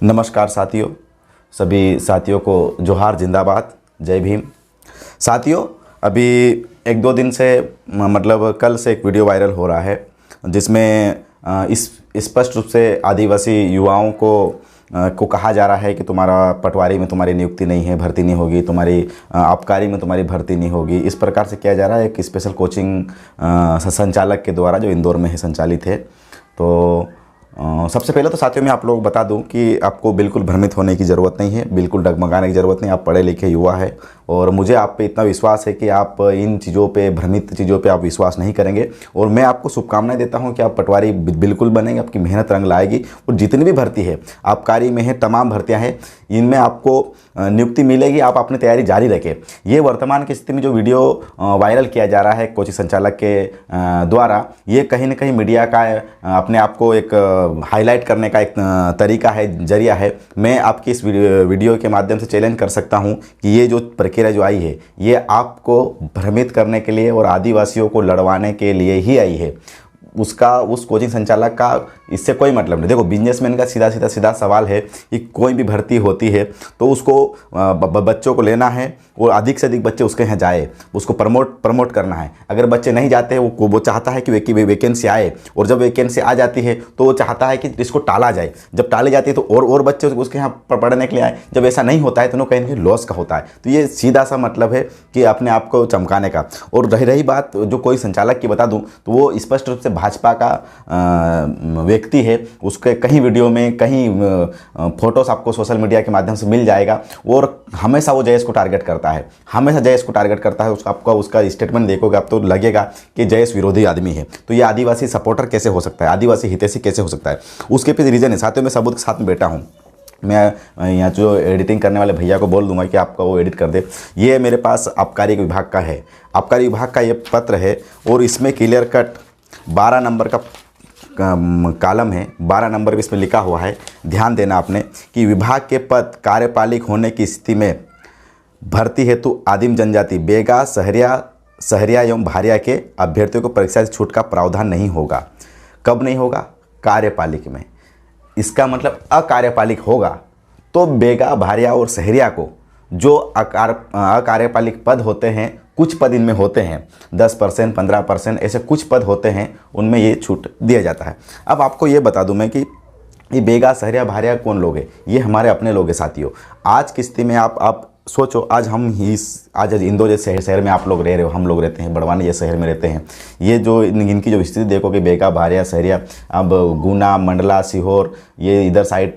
नमस्कार साथियों, सभी साथियों को जोहार, जिंदाबाद, जय भीम। साथियों, अभी एक दो दिन से मतलब कल से एक वीडियो वायरल हो रहा है जिसमें इस स्पष्ट रूप से आदिवासी युवाओं को कहा जा रहा है कि तुम्हारा पटवारी में तुम्हारी नियुक्ति नहीं है, भर्ती नहीं होगी, तुम्हारी आबकारी में तुम्हारी भर्ती नहीं होगी। इस प्रकार से किया जा रहा है एक स्पेशल कोचिंग संचालक के द्वारा जो इंदौर में है संचालित है। तो सबसे पहले तो साथियों मैं आप लोग बता दूं कि आपको बिल्कुल भ्रमित होने की ज़रूरत नहीं है, बिल्कुल डगमगाने की ज़रूरत नहीं। आप पढ़े लिखे युवा है और मुझे आप पे इतना विश्वास है कि आप इन चीज़ों पे, भ्रमित चीज़ों पे आप विश्वास नहीं करेंगे। और मैं आपको शुभकामनाएं देता हूं कि आप पटवारी बिल्कुल बनेंगे, आपकी मेहनत रंग लाएगी। और जितनी भी भर्ती है, आबकारी में है, तमाम भर्तियाँ हैं, इनमें आपको नियुक्ति मिलेगी। आप अपनी तैयारी जारी रखें। ये वर्तमान की स्थिति में जो वीडियो वायरल किया जा रहा है कोचिंग संचालक के द्वारा, ये कहीं ना कहीं मीडिया का अपने आप को एक हाईलाइट करने का एक तरीका है, जरिया है। मैं आपकी इस वीडियो के माध्यम से चैलेंज कर सकता हूं कि ये जो प्रक्रिया जो आई है, ये आपको भ्रमित करने के लिए और आदिवासियों को लड़वाने के लिए ही आई है। उस कोचिंग संचालक का इससे कोई मतलब नहीं। देखो, बिजनेसमैन का सीधा सवाल है कि कोई भी भर्ती होती है तो उसको बच्चों को लेना है और अधिक से अधिक बच्चे उसके यहाँ जाए, उसको प्रमोट करना है। अगर बच्चे नहीं जाते हैं, वो चाहता है कि वैकेंसी आए, और जब वैकेंसी आ जाती है तो वो चाहता है कि इसको टाला जाए। जब टाली जाती है तो और बच्चे उसके यहाँ पढ़ने के लिए आए। जब ऐसा नहीं होता है तो कहीं ना कहीं लॉस का होता है। तो ये सीधा सा मतलब है कि अपने आप को चमकाने का। और रही बात जो कोई संचालक की बता दूँ, तो वो स्पष्ट रूप से भाजपा का व्यक्ति है। उसके कहीं वीडियो में, कहीं फोटोस आपको सोशल मीडिया के माध्यम से मिल जाएगा। और हमेशा वो जयेश को टारगेट करता है, हमेशा जयेश को टारगेट करता है। उसका स्टेटमेंट देखोगे आप तो लगेगा कि जयेश विरोधी आदमी है। तो ये आदिवासी सपोर्टर कैसे हो सकता है, आदिवासी हितैषी कैसे हो सकता है? उसके पीछे रीजन है। साथियों, मैं सबूत के साथ में बैठा हूँ। मैं यहाँ जो एडिटिंग करने वाले भैया को बोल दूंगा कि आपका वो एडिट कर दे। ये मेरे पास आबकारी विभाग का है, आबकारी विभाग का ये पत्र है और इसमें क्लियर कट 12 नंबर का कॉलम है, 12 नंबर भी इसमें लिखा हुआ है। ध्यान देना आपने कि विभाग के पद कार्यपालिक होने की स्थिति में भर्ती हेतु आदिम जनजाति बेगा, सहरिया एवं भारिया के अभ्यर्थियों को परीक्षा से छूट का प्रावधान नहीं होगा। कब नहीं होगा? कार्यपालिक में। इसका मतलब अकार्यपालिक होगा तो बेगा, भारिया और सहरिया को जो अकार्यपालिक पद होते हैं, कुछ पद इनमें होते हैं 10%, 15%, ऐसे कुछ पद होते हैं, उनमें ये छूट दिया जाता है। अब आपको ये बता दूं मैं कि ये बेगा, सहरिया, भारिया कौन लोग हैं? ये हमारे अपने लोग हैं साथियों। आज की स्थिति में आप सोचो, आज इंदौर जैसे शहर में आप लोग रह रहे हो, हम लोग रहते हैं बड़वानी जैसे शहर में रहते हैं। ये जो इनकी जो स्थिति देखोगे, बेगा, भारिया, सहरिया, अब गुना, मंडला, सीहोर, ये इधर साइड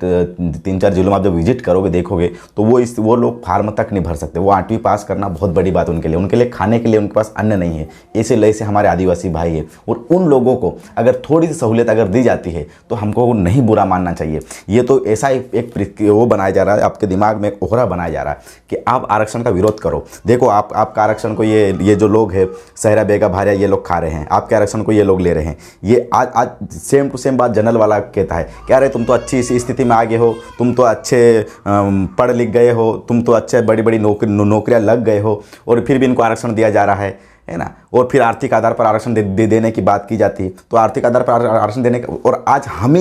3-4 जिलों में आप जब विजिट करोगे, देखोगे तो वो लोग फार्म तक नहीं भर सकते। वो 8वीं पास करना बहुत बड़ी बात उनके लिए खाने के लिए उनके पास अन्न नहीं है। ऐसे हमारे आदिवासी भाई है। और उन लोगों को अगर थोड़ी सी सहूलियत अगर दी जाती है तो हमको नहीं बुरा मानना चाहिए। ये तो ऐसा एक वो बनाया जा रहा है, आपके दिमाग में एक ओहरा बनाया जा रहा है कि आप आरक्षण का विरोध करो। देखो, आपका आरक्षण को ये जो लोग हैं, सहरा, बेगा, भारिया, ये लोग खा रहे हैं, आपके आरक्षण को ये लोग ले रहे हैं। ये आज सेम टू सेम बात जनरल वाला कहता है, क्या रे तुम तो अच्छी सी स्थिति में आ गए हो, तुम तो अच्छे पढ़ लिख गए हो, तुम तो अच्छे बड़ी बड़ी नौकरियां लग गए हो, और फिर भी इनको आरक्षण दिया जा रहा है ना। और फिर आर्थिक आधार पर आरक्षण देने की बात की जाती है। तो आर्थिक आधार पर आरक्षण देने का, और आज हम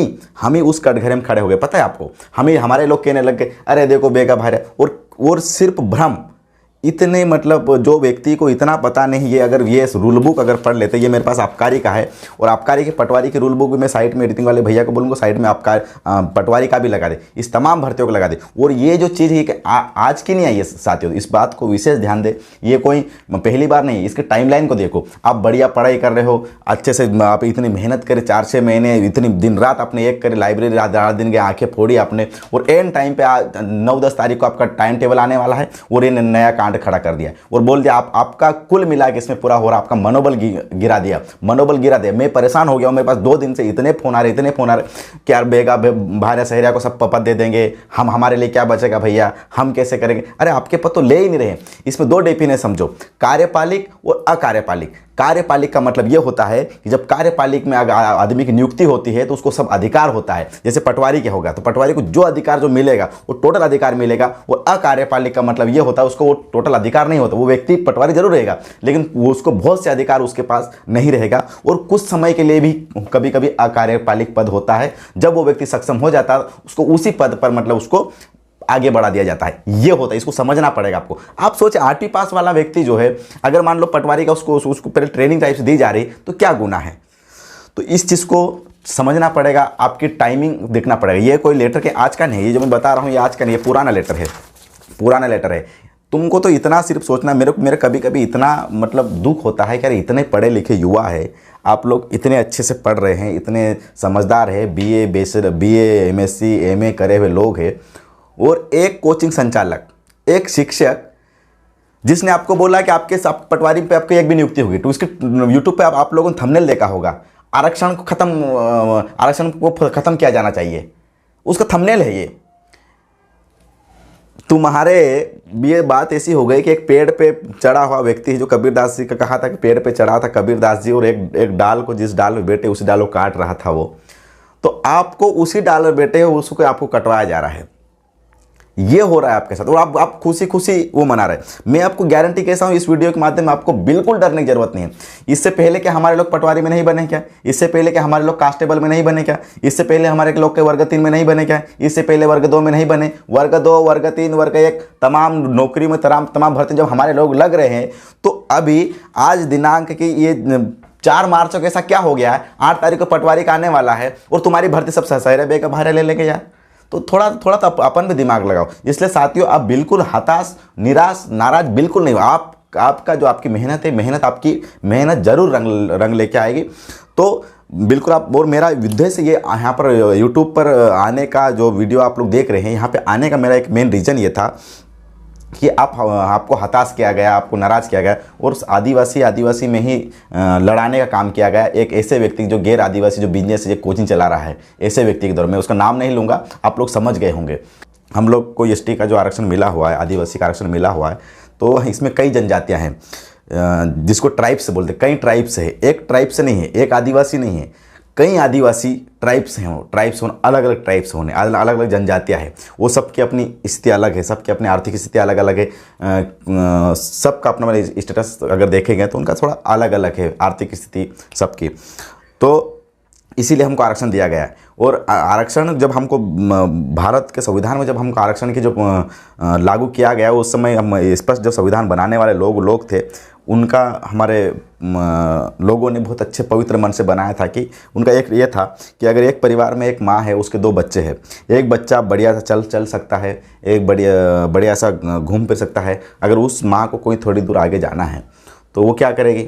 ही उस कटघरे में खड़े हो गए। पता है आपको, हमारे लोग कहने लग गए, अरे देखो बेगा, भारिया, और सिर्फ भ्रम। इतने मतलब जो व्यक्ति को इतना पता नहीं, ये अगर ये रूल बुक अगर पढ़ लेते, ये मेरे पास आबकारी का है और आबकारी के पटवारी की रूल बुक भी मैं साइड में एडिटिंग वाले भैया को बोलूँगा साइड में पटवारी का भी लगा दे, इस तमाम भर्तियों को लगा दे। और ये जो चीज़ है कि आज की नहीं आई है साथियों, इस बात को विशेष ध्यान दे। ये कोई पहली बार नहीं है। इसके टाइमलाइन को देखो, आप बढ़िया पढ़ाई कर रहे हो, अच्छे से आप इतनी मेहनत करे, 4-6 महीने इतनी दिन रात आपने एक करे, लाइब्रेरी रात दिन के आंखें फोड़ी आपने, और एन टाइम पे 9-10 तारीख को आपका टाइम टेबल आने वाला है और ये नया खड़ा कर दिया और बोल दिया आपका कुल मिला के इसमें पूरा हो रहा, आपका मनोबल गिरा दिया। मैं परेशान हो गया हूं। मेरे पास 2 दिन से इतने फोन आ रहे कि यार बेगा, भारिया, सहरिया को सब पद दे देंगे, हमारे लिए क्या बचेगा भैया, हम कैसे करेंगे? अरे आपके पद तो ले ही नहीं रहे। इसमें 2 डेफिनेशन समझो, कार्यपालिक और अकार्यपालिक। कार्यपालिक का मतलब ये होता है कि जब कार्यपालिक में आदमी की नियुक्ति होती है तो उसको सब अधिकार होता है। जैसे पटवारी क्या होगा, तो पटवारी को जो अधिकार जो मिलेगा वो टोटल अधिकार मिलेगा। और अकार्यपालिक का मतलब ये होता है उसको वो टोटल अधिकार नहीं होता। वो व्यक्ति पटवारी जरूर रहेगा लेकिन वो उसको बहुत से अधिकार उसके पास नहीं रहेगा। और कुछ समय के लिए भी कभी कभी अकार्यपालिक पद होता है। जब वो व्यक्ति सक्षम हो जाता है उसको उसी पद पर मतलब उसको आगे बढ़ा दिया जाता है। ये होता है, इसको समझना पड़ेगा आपको। आप सोचे 8वीं पास वाला व्यक्ति जो है, अगर मान लो पटवारी का उसको पहले ट्रेनिंग टाइप से दी जा रही तो क्या गुनाह है। तो इस चीज़ को समझना पड़ेगा, आपकी टाइमिंग देखना पड़ेगा। ये कोई लेटर के आज का नहीं है, ये जो मैं बता रहा हूँ ये आज का नहीं, ये पुराना लेटर है, पुराना लेटर है। तुमको तो इतना सिर्फ सोचना, मेरे कभी कभी इतना मतलब दुख होता है कि यार इतने पढ़े लिखे युवा है, आप लोग इतने अच्छे से पढ़ रहे हैं, इतने समझदार है, BA MSc MA करे हुए लोग हैं, और एक कोचिंग संचालक, एक शिक्षक जिसने आपको बोला कि आपके पटवारी पे आपकी एक भी नियुक्ति होगी, तो उसके यूट्यूब पे आप लोगों ने थंबनेल देखा होगा, आरक्षण को खत्म किया जाना चाहिए, उसका थंबनेल है ये। तुम्हारे ये बात ऐसी हो गई कि एक पेड़ पे चढ़ा हुआ व्यक्ति जो कबीरदास जी का कहा था कि पेड़ पे चढ़ा था कबीरदास जी, और एक डाल को, जिस डाल में बैठे उसी डाल को काट रहा था वो, तो आपको उसी डाल में बैठे हो उसको आपको कटवाया जा रहा है। ये हो रहा है आपके साथ, और आप खुशी खुशी वो मना रहे हैं। मैं आपको गारंटी कैसा हूँ, इस वीडियो के माध्यम में आपको बिल्कुल डरने की जरूरत नहीं है। इससे पहले कि हमारे लोग पटवारी में नहीं बने क्या, इससे पहले कि हमारे लोग कांस्टेबल में नहीं बने क्या, इससे पहले हमारे लोग के वर्ग 3 में नहीं बने क्या, इससे पहले वर्ग 2 में नहीं बने, वर्ग 2 वर्ग 3 वर्ग 1 तमाम नौकरी में तमाम भर्ती जब हमारे लोग लग रहे हैं, तो अभी आज दिनांक की ये 4 मार्च को ऐसा क्या हो गया है, 8 तारीख को पटवारी का आने वाला है और तुम्हारी भर्ती सब सहरे बेका भारे ले लेके यार। तो थोड़ा तो अपन भी दिमाग लगाओ। इसलिए साथियों आप बिल्कुल हताश, निराश, नाराज बिल्कुल नहीं हो। आपका जो आपकी मेहनत है, आपकी मेहनत जरूर रंग लेके आएगी। तो बिल्कुल आप, और मेरा उद्देश्य ये यहाँ पर यूट्यूब पर आने का जो वीडियो आप लोग देख रहे हैं, यहाँ पे आने का मेरा एक मेन रीज़न ये था कि आपको हताश किया गया, आपको नाराज़ किया गया, और आदिवासी में ही लड़ाने का काम किया गया। एक ऐसे व्यक्ति जो गैर आदिवासी जो बिजनेस जो कोचिंग चला रहा है, ऐसे व्यक्ति के दौर में, उसका नाम नहीं लूँगा, आप लोग समझ गए होंगे। हम लोग को ST का जो आरक्षण मिला हुआ है, आदिवासी का आरक्षण मिला हुआ है, तो इसमें कई जनजातियाँ हैं जिसको ट्राइब्स बोलते, कई ट्राइब्स है, एक ट्राइब से नहीं है, एक आदिवासी नहीं है, कई आदिवासी ट्राइब्स हैं। वो ट्राइब्स होने, अलग अलग ट्राइब्स होने, अलग अलग जनजातियाँ हैं, वो सबकी अपनी स्थिति अलग है, सबकी अपनी आर्थिक स्थिति अलग अलग है, सबका अपना स्टेटस अगर देखेंगे तो उनका थोड़ा अलग अलग है आर्थिक स्थिति सबकी। तो इसीलिए हमको आरक्षण दिया गया है। और आरक्षण जब हमको भारत के संविधान में जब हमको आरक्षण की जो लागू किया गया, उस समय हम स्पष्ट जब संविधान बनाने वाले लोग थे, उनका हमारे लोगों ने बहुत अच्छे पवित्र मन से बनाया था कि उनका एक ये था कि अगर एक परिवार में एक माँ है, उसके 2 बच्चे हैं, एक बच्चा बढ़िया सा चल सकता है, एक बढ़िया सा घूम फिर सकता है, अगर उस माँ को कोई थोड़ी दूर आगे जाना है तो वो क्या करेगी,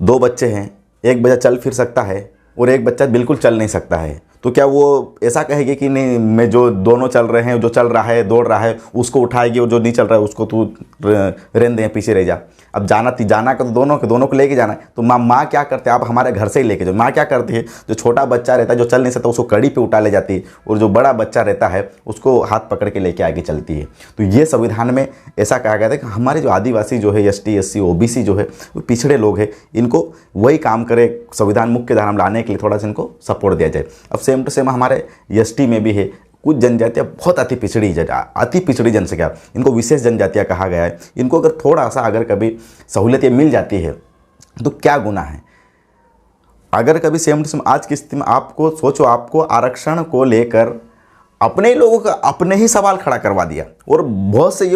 2 बच्चे हैं, एक बच्चा चल फिर सकता है और एक बच्चा बिल्कुल चल नहीं सकता है, तो क्या वो ऐसा कहेगी कि नहीं, मैं जो दोनों चल रहे हैं, जो चल रहा है दौड़ रहा है उसको उठाएगी और जो नहीं चल रहा है उसको तू रहने दे, पीछे रह जा। अब जाना का तो दोनों को लेके जाना है। तो माँ क्या करते हैं, आप हमारे घर से ही लेके जाओ, माँ क्या करती है, जो छोटा बच्चा रहता है जो चल नहीं सकता उसको कड़ी पे उठा ले जाती है, और जो बड़ा बच्चा रहता है उसको हाथ पकड़ के लेके आगे चलती है। तो ये संविधान में ऐसा कहा गया था कि हमारे जो आदिवासी जो है, ST SC OBC जो है, वो पिछड़े लोग हैं, इनको वही काम करे, संविधान मुख्य धारा में लाने के लिए थोड़ा सा इनको सपोर्ट दिया जाए। अब सेम टू सेम हमारे ST में भी है, कुछ जनजातियाँ बहुत अति पिछड़ी जनसंख्या, इनको विशेष जनजातियाँ कहा गया है। इनको अगर थोड़ा सा अगर कभी सहूलियत मिल जाती है तो क्या गुनाह है। अगर कभी सेम टू सेम आज की स्थिति में आपको सोचो, आपको आरक्षण को लेकर अपने लोगों का अपने ही सवाल खड़ा करवा दिया, और बहुत से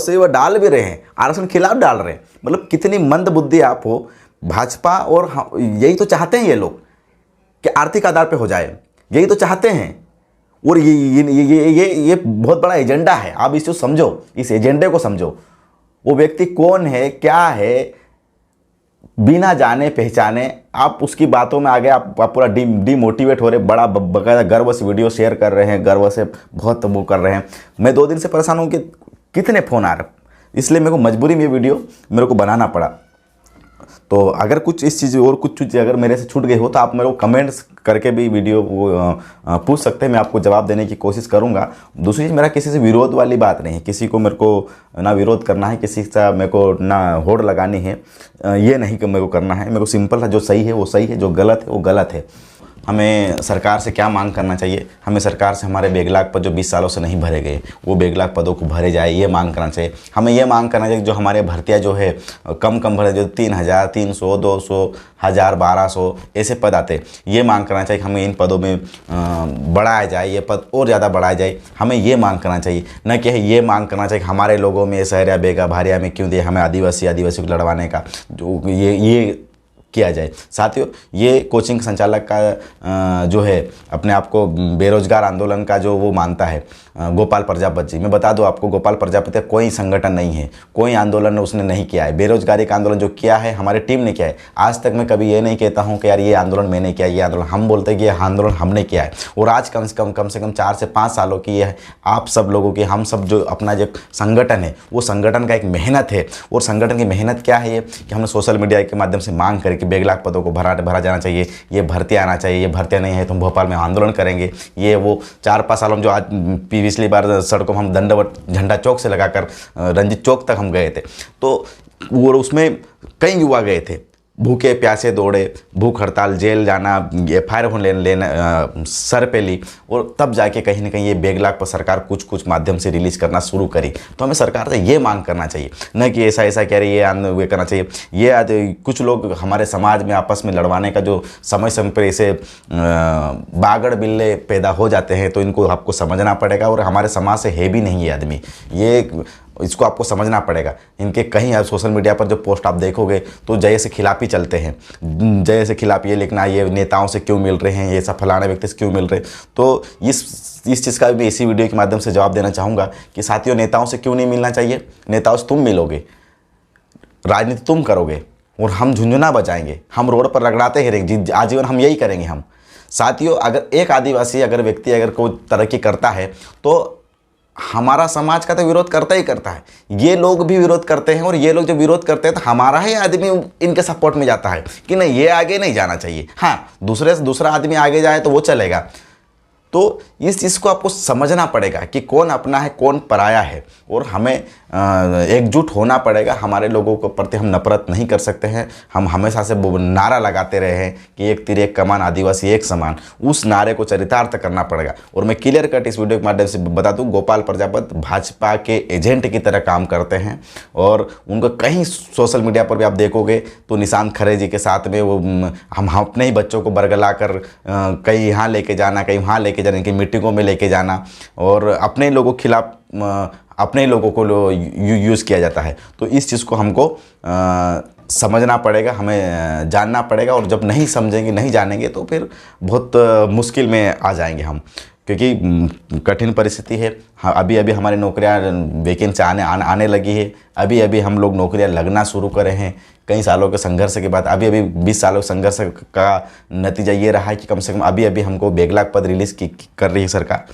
युवा डाल भी रहे हैं, आरक्षण खिलाफ डाल रहे हैं। मतलब कितनी मंद बुद्धि आप हो। भाजपा और यही तो चाहते हैं ये लोग कि आर्थिक आधार पे हो जाए, यही तो चाहते हैं। और ये बहुत बड़ा एजेंडा है, आप इसको समझो, इस एजेंडे को समझो। वो व्यक्ति कौन है, क्या है, बिना जाने पहचाने आप उसकी बातों में आ गए, आप पूरा डिमोटिवेट हो रहे, बड़ा बकायदा गर्व से वीडियो शेयर कर रहे हैं, गर्व से बहुत वो कर रहे हैं। मैं 2 दिन से परेशान हूँ कि कितने फ़ोन आ रहे, इसलिए मेरे को मजबूरी में ये वीडियो मेरे को बनाना पड़ा। तो अगर कुछ इस चीज़ और कुछ चीज़ अगर मेरे से छूट गई हो तो आप मेरे को कमेंट्स करके भी वीडियो पूछ सकते हैं, मैं आपको जवाब देने की कोशिश करूंगा। दूसरी चीज़, मेरा किसी से विरोध वाली बात नहीं है, किसी को मेरे को ना विरोध करना है, किसी से मेरे को ना होड़ लगानी है, ये नहीं कि मेरे को करना है। मेरे को सिंपल है, जो सही है वो सही है, जो गलत है वो गलत है। हमें सरकार से क्या मांग करना चाहिए? हमें सरकार से हमारे बैकलॉग पद जो 20 सालों से नहीं भरे गए वो बैकलॉग पदों को भरे जाए, ये मांग करना चाहिए। हमें ये मांग करना चाहिए जो हमारे भर्तियाँ जो है कम भरे, जो 3000, 300, 200, 1000, 1200 ऐसे पद आते, ये मांग करना चाहिए। हमें इन पदों में बढ़ाया जाए, ये पद और ज़्यादा बढ़ाया जाए, हमें ये मांग करना चाहिए। न कि ये मांग करना चाहिए हमारे लोगों में सहरिया बेगा भारिया में क्यों दिए, हमें आदिवासी को लड़वाने का जो ये किया जाए। साथियों, ये कोचिंग संचालक का जो है अपने आप को बेरोजगार आंदोलन का जो वो मानता है गोपाल प्रजापति जी, मैं बता दूं आपको, गोपाल प्रजापति कोई संगठन नहीं है, कोई आंदोलन उसने नहीं किया है। बेरोजगारी का आंदोलन जो किया है हमारी टीम ने किया है। आज तक मैं कभी ये नहीं कहता हूं कि यार ये आंदोलन मैंने किया, ये आंदोलन, हम बोलते हैं कि ये आंदोलन हमने किया है। और आज कम से कम 4 से 5 सालों की ये आप सब लोगों की, हम सब जो अपना जो संगठन है वो संगठन का एक मेहनत है। और संगठन की मेहनत क्या है ये कि हमने सोशल मीडिया के माध्यम से मांग करके बैकलॉग पदों को भरा जाना चाहिए, ये भर्तियाँ आना चाहिए, ये भर्तियाँ नहीं है तो हम भोपाल में आंदोलन करेंगे। ये वो 4-5 सालों में जो आज पिछली बार सड़कों में हम दंडवत झंडा चौक से लगाकर रंजीत चौक तक हम गए थे, तो वो उसमें कई युवा गए थे, भूखे प्यासे दौड़े, भूख हड़ताल, जेल जाना, FIR लेना सर पे ली, और तब जाके कहीं ना कहीं ये बैकलॉग पर सरकार कुछ माध्यम से रिलीज करना शुरू करी। तो हमें सरकार से ये मांग करना चाहिए, न कि ऐसा कह रही है ये करना चाहिए। ये कुछ लोग हमारे समाज में आपस में लड़वाने का जो समय पर ऐसे बागड़ बिल्ले पैदा हो जाते हैं, तो इनको आपको समझना पड़ेगा। और हमारे समाज से है भी नहीं ये आदमी, ये इसको आपको समझना पड़ेगा। इनके कहीं सोशल मीडिया पर जो पोस्ट आप देखोगे तो जय से खिलाफ ही चलते हैं, जय से खिलाफ ये लिखना, ये नेताओं से क्यों मिल रहे हैं, ये सब फलाने व्यक्ति से क्यों मिल रहे हैं। तो इस चीज़ का भी इसी वीडियो के माध्यम से जवाब देना चाहूँगा कि साथियों, नेताओं से क्यों नहीं मिलना चाहिए। नेताओं से तुम मिलोगे, राजनीति तुम करोगे और हम झुंझुना बजाएंगे, हम रोड पर रगड़ाते ही रहेंगे, आजीवन हम यही करेंगे। हम साथियों, अगर एक आदिवासी व्यक्ति अगर कोई तरक्की करता है तो हमारा समाज का तो विरोध करता ही करता है, ये लोग भी विरोध करते हैं। और ये लोग जब विरोध करते हैं तो हमारा ही आदमी इनके सपोर्ट में जाता है कि नहीं, ये आगे नहीं जाना चाहिए। हाँ, दूसरे से दूसरा आदमी आगे जाए तो वो चलेगा। तो इस चीज़ को आपको समझना पड़ेगा कि कौन अपना है कौन पराया है, और हमें एकजुट होना पड़ेगा। हमारे लोगों को प्रति हम नफरत नहीं कर सकते हैं। हम हमेशा से नारा लगाते रहे हैं कि एक तीर एक कमान, आदिवासी एक समान, उस नारे को चरितार्थ करना पड़ेगा। और मैं क्लियर कट इस वीडियो के माध्यम से बता दूं, गोपाल प्रजापति भाजपा के एजेंट की तरह काम करते हैं। और उनको कहीं सोशल मीडिया पर भी आप देखोगे तो निशांत खरे जी के साथ में वो हम अपने ही बच्चों को बरगला कर कहीं यहाँ लेके जाना, कहीं वहाँ लेके जाना, इनकी मीटिंगों में लेके जाना, और अपने लोगों के खिलाफ अपने लोगों को यूज़ किया जाता है। तो इस चीज़ को हमको समझना पड़ेगा, हमें जानना पड़ेगा। और जब नहीं समझेंगे, नहीं जानेंगे तो फिर बहुत मुश्किल में आ जाएंगे हम, क्योंकि कठिन परिस्थिति है। हाँ, अभी हमारी नौकरियां वैकेंसी आने लगी है, अभी हम लोग नौकरियां लगना शुरू करे हैं। कई सालों के संघर्ष के बाद अभी 20 सालों के संघर्ष का नतीजा ये रहा है कि कम से कम अभी हमको बैकलॉग पद रिलीज़ कर रही है सरकार।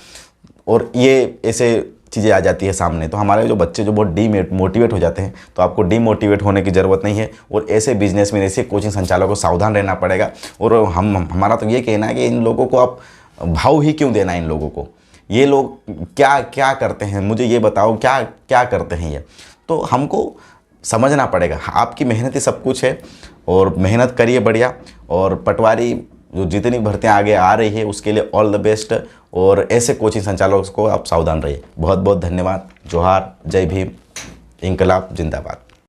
और ये ऐसे चीज़ें आ जाती है सामने, तो हमारे जो बच्चे जो बहुत डीमोटिवेट हो जाते हैं, तो आपको डीमोटिवेट होने की ज़रूरत नहीं है। और ऐसे बिजनेसमैन, ऐसे कोचिंग संचालकों को सावधान रहना पड़ेगा। और हमारा तो ये कहना है कि इन लोगों को आप भाव ही क्यों देना, इन लोगों को। ये लोग क्या करते हैं, मुझे ये बताओ, क्या करते हैं ये, तो हमको समझना पड़ेगा। आपकी मेहनत ही सब कुछ है, और मेहनत करिए बढ़िया। और पटवारी जो जितनी भर्तियाँ आगे आ रही है उसके लिए ऑल द बेस्ट। और ऐसे कोचिंग संचालकों को आप सावधान रहिए। बहुत बहुत धन्यवाद। जोहार, जय भीम, इंकलाब जिंदाबाद।